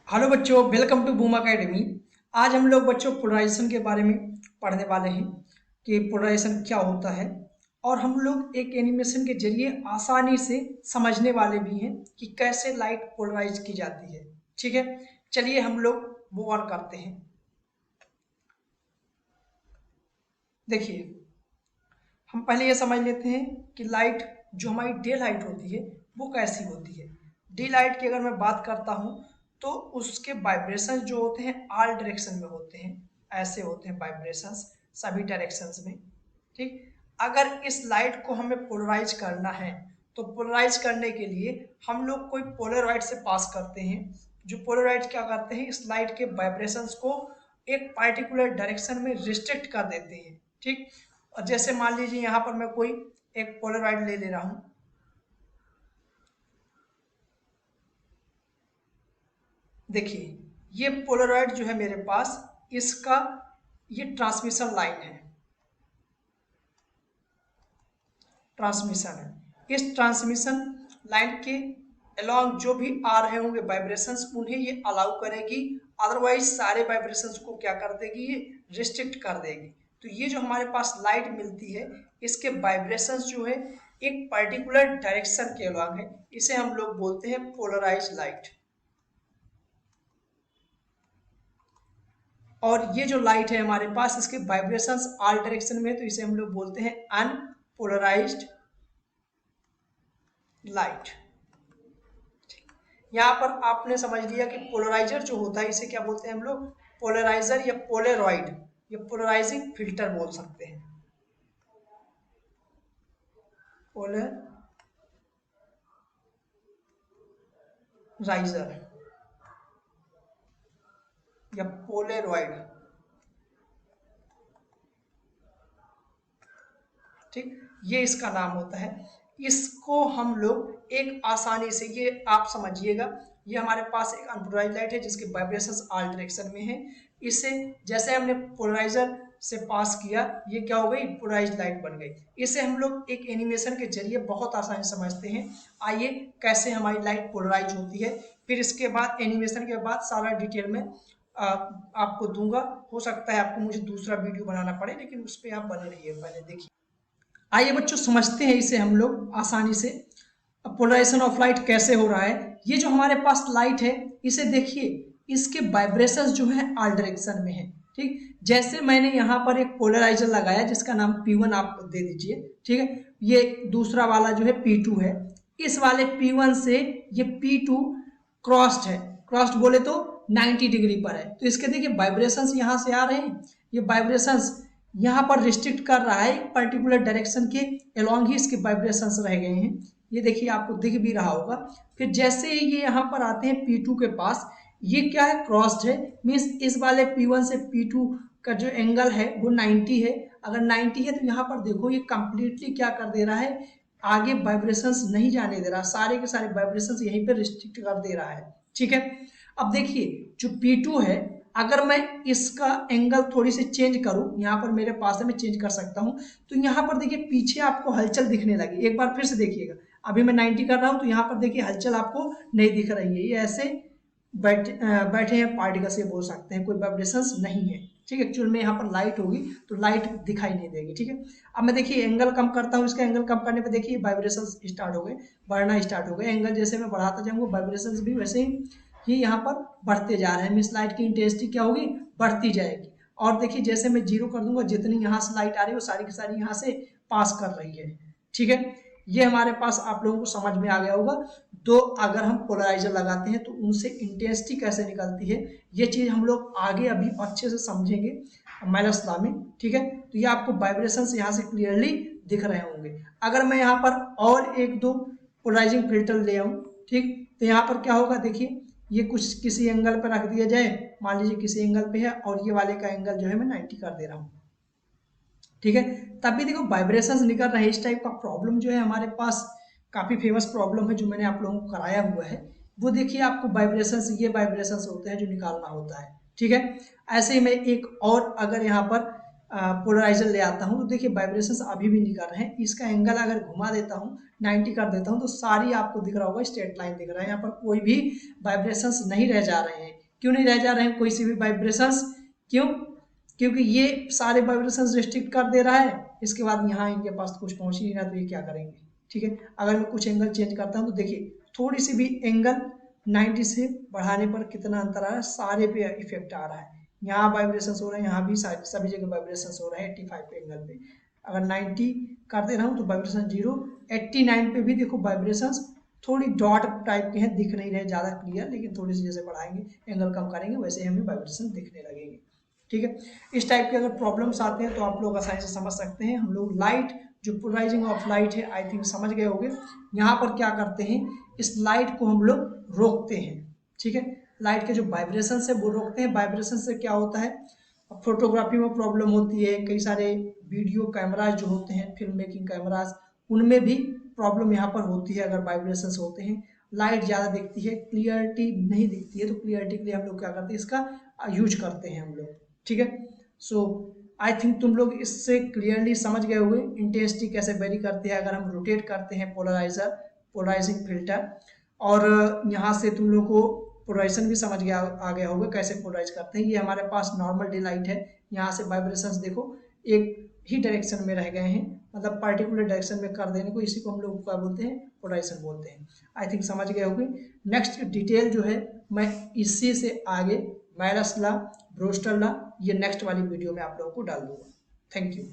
Hello बच्चों, welcome to boom academy. आज हम लोग बच्चों पोलराइजेशन के बारे में पढ़ने वाले हैं कि पोलराइजेशन क्या होता है। और हम लोग एक एनिमेशन के जरिए आसानी से समझने वाले भी हैं कि कैसे लाइट पोलराइज की जाती है। ठीक है, चलिए हम लोग मूव ऑन करते हैं। देखिए, हम पहले ये समझ लेते हैं कि लाइट जो हमारी डे लाइट होती है वो कैसी होती है। डे लाइट की अगर मैं बात करता हूँ तो उसके वाइब्रेशंस जो होते हैं ऑल डायरेक्शन में होते हैं। ऐसे होते हैं वाइब्रेशंस सभी डायरेक्शंस में। ठीक, अगर इस लाइट को हमें पोलराइज करना है तो पोलराइज करने के लिए हम लोग कोई पोलराइड से पास करते हैं। जो पोलराइड क्या करते हैं, इस लाइट के वाइब्रेशंस को एक पार्टिकुलर डायरेक्शन में रिस्ट्रिक्ट कर देते हैं। ठीक, और जैसे मान लीजिए यहाँ पर मैं कोई एक पोलराइड ले रहा हूँ। देखिए, ये पोलराइड जो है मेरे पास, इसका ये ट्रांसमिशन लाइन है, ट्रांसमिशन है। इस ट्रांसमिशन लाइन के अलोंग जो भी आ रहे होंगे वाइब्रेशंस उन्हें ये अलाउ करेगी, अदरवाइज सारे वाइब्रेशंस को क्या कर देगी, ये रिस्ट्रिक्ट कर देगी। तो ये जो हमारे पास लाइट मिलती है इसके वाइब्रेशंस जो है एक पर्टिकुलर डायरेक्शन के अलोंग है, इसे हम लोग बोलते हैं पोलराइज लाइट। और ये जो लाइट है हमारे पास, इसके वाइब्रेशंस ऑल डायरेक्शन में है, तो इसे हम लोग बोलते हैं अनपोलराइज्ड लाइट। यहाँ पर आपने समझ लिया कि पोलराइजर जो होता है इसे क्या बोलते हैं हम लोग, पोलराइजर या पोलरॉइड या पोलराइजिंग फिल्टर बोल सकते हैं। पोलराइजर या पोलरॉइड। ठीक, ये इसका नाम होता है। इसको हम लोग एक आसानी से, ये आप समझिएगा, ये हमारे पास एक अनपोलराइज्ड लाइट है जिसके वाइब्रेशंस ऑल डायरेक्शन में है। इसे जैसे हमने पोलराइजर से पास किया, ये क्या हो गई, पोलराइज्ड लाइट बन गई। इसे हम लोग एक एनिमेशन के जरिए बहुत आसानी से समझते हैं। आइए कैसे हमारी लाइट पोलराइज होती है, फिर इसके बाद एनिमेशन के बाद सारा डिटेल में आपको दूंगा। हो सकता है आपको मुझे दूसरा वीडियो बनाना पड़े, लेकिन उस पर आप बने रहिए। पहले देखिए, आइए बच्चों समझते हैं इसे हम लोग आसानी से। पोलराइजेशन ऑफ लाइट कैसे हो रहा है। ये जो हमारे पास लाइट है इसे देखिए, इसके वाइब्रेशंस जो है ऑल डायरेक्शन में है। ठीक, जैसे मैंने यहाँ पर एक पोलराइजर लगाया जिसका नाम P1 आप दे दीजिए। ठीक है, ये दूसरा वाला जो है P2 है। इस वाले P1 से ये P2 क्रॉस्ड है, क्रॉस्ड बोले तो 90 डिग्री पर है। तो इसके देखिए वाइब्रेशंस यहाँ से आ रहे हैं, ये वाइब्रेशंस यहाँ पर रिस्ट्रिक्ट कर रहा है, एक पर्टिकुलर डायरेक्शन के अलोंग ही इसके वाइब्रेशंस रह गए हैं। ये देखिए आपको दिख भी रहा होगा। फिर जैसे ही ये यहाँ पर आते हैं P2 के पास, ये क्या है, क्रॉस्ड है। मीन्स इस वाले P1 से P2 का जो एंगल है वो 90 है। अगर 90 है तो यहाँ पर देखो ये कंप्लीटली क्या कर दे रहा है, आगे वाइब्रेशंस नहीं जाने दे रहा, सारे के सारे वाइब्रेशंस यहीं पर रिस्ट्रिक्ट कर दे रहा है। ठीक है, अब देखिए जो P2 है, अगर मैं इसका एंगल थोड़ी सी चेंज करूं, यहाँ पर मेरे पास है, मैं चेंज कर सकता हूं। तो यहाँ पर देखिए पीछे आपको हलचल दिखने लगी। एक बार फिर से देखिएगा, अभी मैं 90 कर रहा हूं तो यहाँ पर देखिए हलचल आपको नहीं दिख रही है। ये ऐसे बैठे हैं पार्टिकल्स, ये बोल सकते हैं, कोई वाइब्रेशंस नहीं है। ठीक है, एक्चुअल में यहाँ पर लाइट होगी तो लाइट दिखाई नहीं देगी। ठीक है, अब मैं देखिए एंगल कम करता हूँ, इसका एंगल कम करने पे देखिए वाइब्रेशन स्टार्ट हो गए, बढ़ना स्टार्ट हो गए। एंगल जैसे मैं बढ़ाता जाऊंगा वाइब्रेशन भी वैसे ही यहाँ पर बढ़ते जा रहे हैं। मीन्स लाइट की इंटेंसिटी क्या होगी, बढ़ती जाएगी। और देखिए जैसे मैं 0 कर दूंगा, जितनी यहाँ से लाइट आ रही है वो सारी की सारी यहाँ से पास कर रही है। ठीक है, ये हमारे पास आप लोगों को समझ में आ गया होगा। तो अगर हम पोलराइजर लगाते हैं तो उनसे इंटेंसिटी कैसे निकलती है, ये चीज हम लोग आगे अभी अच्छे से समझेंगे माइनस लॉ में। ठीक है, तो ये आपको वाइब्रेशंस यहाँ से क्लियरली दिख रहे होंगे। अगर मैं यहाँ पर और एक दो पोलराइजिंग फिल्टर ले आऊँ, ठीक, तो यहाँ पर क्या होगा, देखिए ये कुछ किसी एंगल पर रख दिया जाए, मान लीजिए किसी एंगल पे है, और ये वाले का एंगल जो है मैं 90 कर दे रहा हूँ। ठीक है, तब भी देखो वाइब्रेशंस निकल रहे हैं। इस टाइप का प्रॉब्लम जो है हमारे पास काफी फेमस प्रॉब्लम है जो मैंने आप लोगों को कराया हुआ है। वो देखिए आपको वाइब्रेशंस, ये वाइब्रेशंस होते हैं जो निकालना होता है। ठीक है, ऐसे ही मैं एक और अगर यहाँ पर पोलराइजर ले आता हूँ तो देखिए वाइब्रेशंस अभी भी निकल रहे हैं। इसका एंगल अगर घुमा देता हूँ, 90 कर देता हूँ, तो सारी आपको दिख रहा होगा स्ट्रेट लाइन दिख रहा है, यहाँ पर कोई भी वाइब्रेशंस नहीं रह जा रहे हैं। क्यों नहीं रह जा रहे हैं कोई से भी वाइब्रेशंस? क्यों? क्योंकि ये सारे वाइब्रेशंस रिस्ट्रिक्ट कर दे रहा है, इसके बाद यहाँ इनके पास तो कुछ पहुंच ही नहीं रहा, तो ये क्या करेंगे? ठीक है, अगर मैं कुछ एंगल चेंज करता हूँ तो देखिए थोड़ी सी भी एंगल 90 से बढ़ाने पर कितना अंतर आ रहा है, सारे पे इफेक्ट आ रहा है। यहाँ वाइब्रेशंस हो रहे हैं, यहाँ भी सभी जगह वाइब्रेशंस हो रहे हैं 85 एंगल पे। अगर 90 कर दे रहा हूँ तो वाइब्रेशन 0, 89 पे भी देखो वाइब्रेशंस थोड़ी डॉट टाइप के हैं, दिख नहीं रहे ज़्यादा क्लियर, लेकिन थोड़ी सी जैसे बढ़ाएंगे एंगल कम करेंगे वैसे हमें वाइब्रेशन दिखने लगेंगे। ठीक है, इस टाइप के अगर प्रॉब्लम्स आते हैं तो आप लोग आसानी से समझ सकते हैं। हम लोग लाइट जो पोलराइजिंग ऑफ लाइट है आई थिंक समझ गए होंगे। यहाँ पर क्या करते हैं, इस लाइट को हम लोग रोकते हैं। ठीक है, लाइट के जो वाइब्रेशन है वो रोकते हैं। वाइब्रेशन से क्या होता है, फोटोग्राफी में प्रॉब्लम होती है, कई सारे वीडियो कैमराज जो होते हैं, फिल्म मेकिंग कैमराज, उनमें भी प्रॉब्लम यहाँ पर होती है अगर वाइब्रेशंस होते हैं। लाइट ज़्यादा दिखती है, क्लियरिटी नहीं दिखती है, तो क्लियरिटी के लिए हम लोग क्या करते हैं, इसका यूज करते हैं हम लोग। ठीक है, सो आई थिंक तुम लोग इससे क्लियरली समझ गए होंगे इंटेंसिटी कैसे वेरी करती है अगर हम रोटेट करते हैं पोलराइजिंग फिल्टर। और यहाँ से तुम लोग को पोलराइजेशन भी समझ गया आ गया होगा कैसे पोलराइज करते हैं। ये हमारे पास नॉर्मल डे लाइट है, यहाँ से वाइब्रेशंस देखो एक ही डायरेक्शन में रह गए हैं, मतलब पर्टिकुलर डायरेक्शन में कर देने को, इसी को हम लोग क्या बोलते हैं, पोलराइजेशन बोलते हैं। आई थिंक समझ गए होंगे। नेक्स्ट डिटेल जो है मैं इसी से आगे मैरस लॉ, ब्रोस्टर लॉ, ये नेक्स्ट वाली वीडियो में आप लोगों को डाल दूंगा। Thank you.